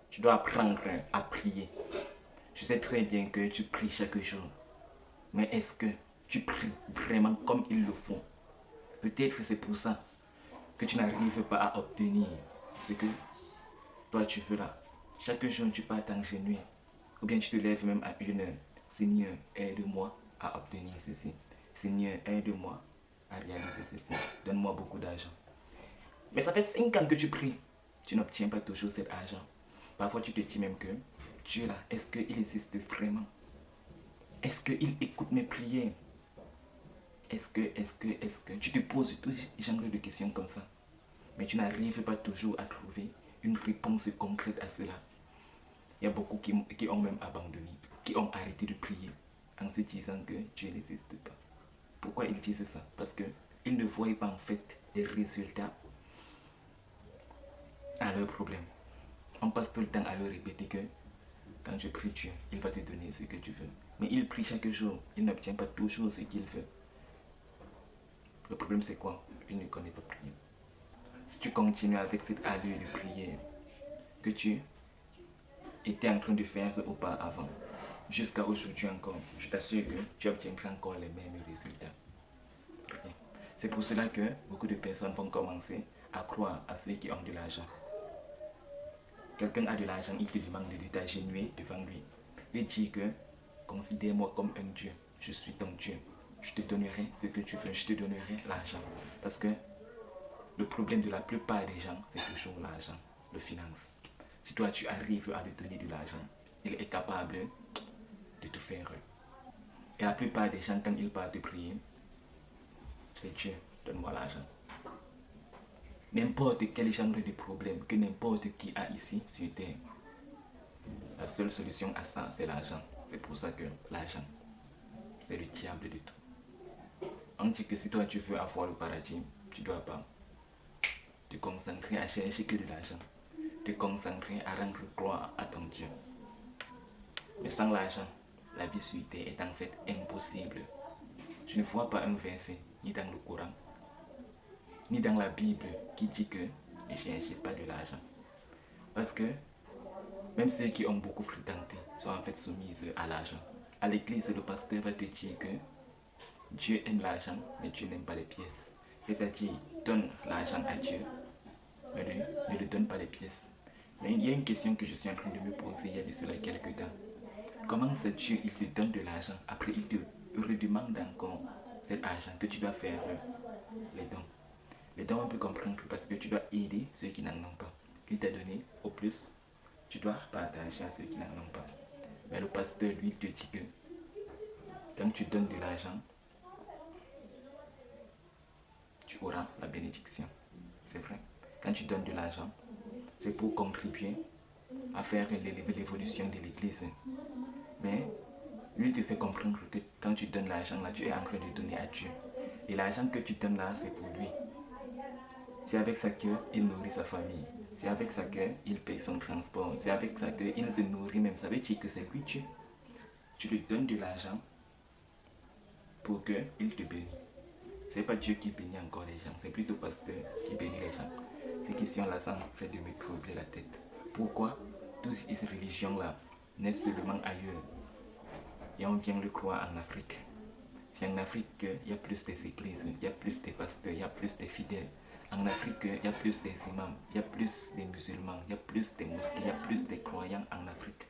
Tu dois apprendre à prier. Je sais très bien que tu pries chaque jour. Mais est-ce que tu pries vraiment comme il le faut? Peut-être c'est pour ça que tu n'arrives pas à obtenir ce que toi tu veux là. Chaque jour tu pars t'engenouiller. Ou bien tu te lèves même à 1 heure. Seigneur, aide-moi à obtenir ceci. Seigneur, aide-moi à réaliser ceci. Donne-moi beaucoup d'argent. Mais ça fait 5 ans que tu pries. Tu n'obtiens pas toujours cet argent. Parfois tu te dis même que Dieu là, est-ce qu'il existe vraiment? Est-ce qu'il écoute mes prières? Est-ce que tu te poses tout genre de questions comme ça? Mais tu n'arrives pas toujours à trouver une réponse concrète à cela. Il y a beaucoup qui ont même abandonné, qui ont arrêté de prier en se disant que Dieu n'existe pas. Pourquoi ils disent ça? Parce qu'ils ne voient pas en fait des résultats à leurs problèmes. On passe tout le temps à leur répéter que quand je prie Dieu, il va te donner ce que tu veux. Mais il prie chaque jour, il n'obtient pas toujours ce qu'il veut. Le problème c'est quoi? Il ne connaît pas prier. Si tu continues avec cette allure de prière que tu étais en train de faire auparavant, jusqu'à aujourd'hui encore, je t'assure que tu obtiendras encore les mêmes résultats. C'est pour cela que beaucoup de personnes vont commencer à croire à ceux qui ont de l'argent. Quelqu'un a de l'argent, il te demande de t'agenouiller devant lui. Il dit que considère-moi comme un Dieu, je suis ton Dieu. Je te donnerai ce que tu veux, je te donnerai l'argent. Parce que le problème de la plupart des gens, c'est toujours l'argent, le finance. Si toi tu arrives à lui donner de l'argent, il est capable de te faire heureux. Et la plupart des gens, quand ils partent de prier, c'est Dieu, donne-moi l'argent. N'importe quel genre de problème que n'importe qui a ici sur terre, la seule solution à ça, c'est l'argent. C'est pour ça que l'argent, c'est le diable de tout. On dit que si toi tu veux avoir le paradis, tu ne dois pas te concentrer à chercher que de l'argent. Te concentrer à rendre gloire à ton Dieu. Mais sans l'argent, la vie sur terre est en fait impossible. Je ne vois pas un verset, ni dans le Coran, ni dans la Bible, qui dit que ne cherchez pas de l'argent. Parce que même ceux qui ont beaucoup fréquenté sont en fait soumis à l'argent. À l'église, le pasteur va te dire que Dieu aime l'argent, mais Dieu n'aime pas les pièces. C'est-à-dire, donne l'argent à Dieu, mais ne lui donne pas les pièces. Mais il y a une question que je suis en train de me poser il y a de cela quelques temps. Comment c'est Dieu, il te donne de l'argent, après il te redemande encore cet argent que tu dois faire les dons. Les dons, on peut comprendre parce que tu dois aider ceux qui n'en ont pas. Il t'a donné au plus, tu dois partager à ceux qui n'en ont pas. Mais le pasteur, lui, il te dit que quand tu donnes de l'argent, tu auras la bénédiction. C'est vrai. Quand tu donnes de l'argent, c'est pour contribuer à faire l'évolution de l'église. Mais lui te fait comprendre que quand tu donnes l'argent là, tu es en train de donner à Dieu. Et l'argent que tu donnes là, c'est pour lui. C'est avec ça qu'il nourrit sa famille. C'est avec ça qu'il paye son transport. C'est avec ça qu'il se nourrit même. Ça veut dire que c'est lui Dieu. Tu lui donnes de l'argent pour qu'il te bénisse. Ce n'est pas Dieu qui bénit encore les gens, c'est plutôt pasteur qui bénit les gens. Ces questions-là, ça en fait de me troubler la tête. Pourquoi toutes ces religions-là naissent seulement ailleurs? Et on vient le croire en Afrique. C'est en Afrique qu'il y a plus des églises, il y a plus des pasteurs, il y a plus des fidèles. En Afrique, il y a plus des imams, il y a plus des musulmans, il y a plus des mosquées, il y a plus des croyants en Afrique.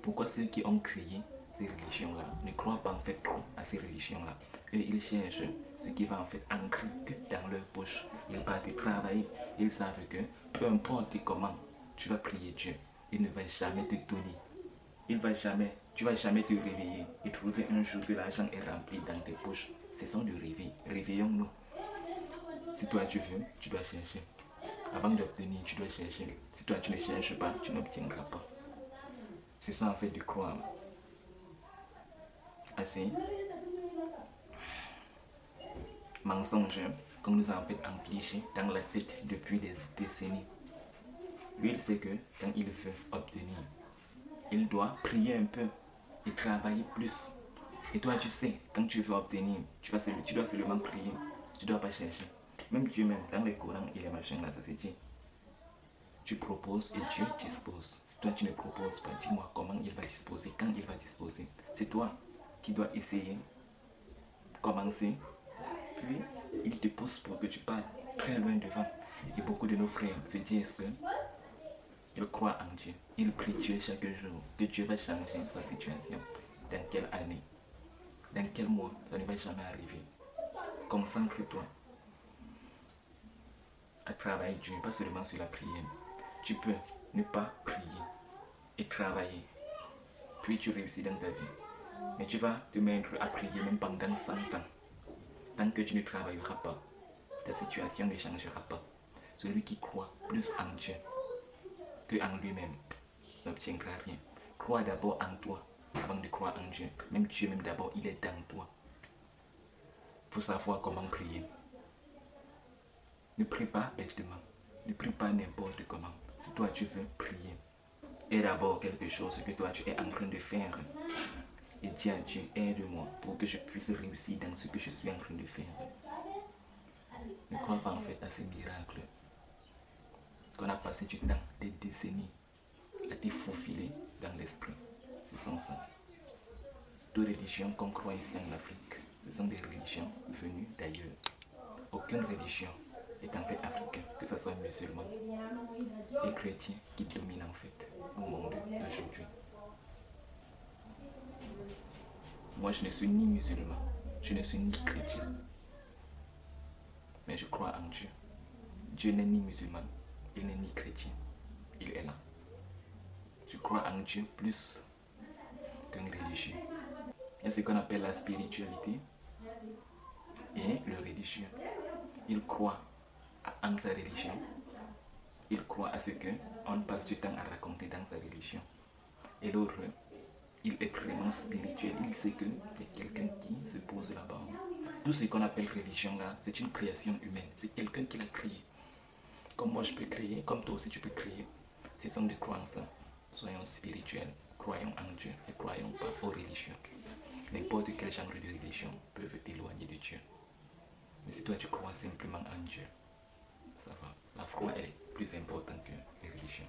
Pourquoi ceux qui ont créé ces religions-là ne croient pas en fait trop à ces religions-là? Eux, ils cherchent ce qui va en fait ancrer que dans leur poche. Ils partent travailler, ils savent que peu importe comment tu vas prier Dieu, il ne va jamais te donner. Tu ne vas jamais te réveiller et trouver un jour que l'argent est rempli dans tes poches. Cessons de rêver. Réveillons-nous. Si toi tu veux, tu dois chercher. Avant d'obtenir, tu dois chercher. Si toi tu ne cherches pas, tu n'obtiendras pas. C'est ça en fait de croire à ces mensonges qu'on nous a en fait infligés dans la tête depuis des décennies. Lui, il sait que quand il veut obtenir, il doit prier un peu et travailler plus. Et toi, tu sais, quand tu veux obtenir, tu dois seulement prier. Tu ne dois pas chercher. Même Dieu, même dans les Corans et les machins là, ça se dit. Tu proposes et Dieu dispose. toi tu ne proposes pas, dis-moi comment il va disposer, quand il va disposer. C'est toi qui dois essayer, commencer, puis il te pousse pour que tu partes très loin devant. Et beaucoup de nos frères se disent que ils croient en Dieu, ils prient Dieu chaque jour, que Dieu va changer sa situation. Dans quelle année, dans quel mois, ça ne va jamais arriver. Concentre-toi à travailler Dieu, pas seulement sur la prière. Tu peux ne pas prier et travailler, puis tu réussis dans ta vie. Mais tu vas te mettre à prier même pendant 100 ans. Tant que tu ne travailleras pas, ta situation ne changera pas. Celui qui croit plus en Dieu qu'en lui-même n'obtiendra rien. Crois d'abord en toi avant de croire en Dieu. Même Dieu, même d'abord, il est dans toi. Il faut savoir comment prier. Ne prie pas bêtement. Ne prie pas n'importe comment. Si toi tu veux prier, et d'abord quelque chose que toi tu es en train de faire. Et dis à Dieu, aide-moi pour que je puisse réussir dans ce que je suis en train de faire. Ne crois pas en fait à ces miracles. Qu'on a passé du temps, des décennies, à te faufiler dans l'esprit. Ce sont ça. Toutes les religions qu'on croit ici en Afrique, ce sont des religions venues d'ailleurs. Aucune religion est en fait africaine, que ce soit musulman et chrétien qui dominent en fait au monde d'aujourd'hui. Moi, je ne suis ni musulman, je ne suis ni chrétien, mais je crois en Dieu. Dieu n'est ni musulman, il n'est ni chrétien, il est là. Je crois en Dieu plus qu'un religieux. Il y a ce qu'on appelle la spiritualité et le religieux. Il croit en sa religion, il croit à ce qu'on passe du temps à raconter dans sa religion. Et l'autre, il est vraiment spirituel, il sait qu'il y a quelqu'un qui se pose là-bas. Tout ce qu'on appelle religion là, c'est une création humaine, c'est quelqu'un qui l'a créé. Comme moi je peux créer, comme toi aussi tu peux créer. Ce sont des croyances. Soyons spirituels, croyons en Dieu et croyons pas aux religions. N'importe quel genre de religion peut t'éloigner de Dieu. Mais si toi tu crois simplement en Dieu, ça va. La foi est plus importante que les religions.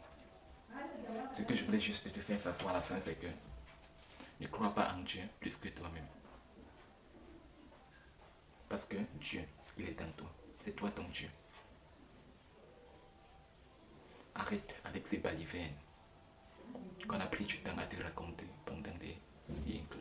Ce que je voulais juste te faire savoir à la fin, c'est que ne crois pas en Dieu plus que toi-même. Parce que Dieu, il est en toi. C'est toi ton Dieu. Arrête avec ces balivernes qu'on a pris du temps à te raconter pendant des siècles.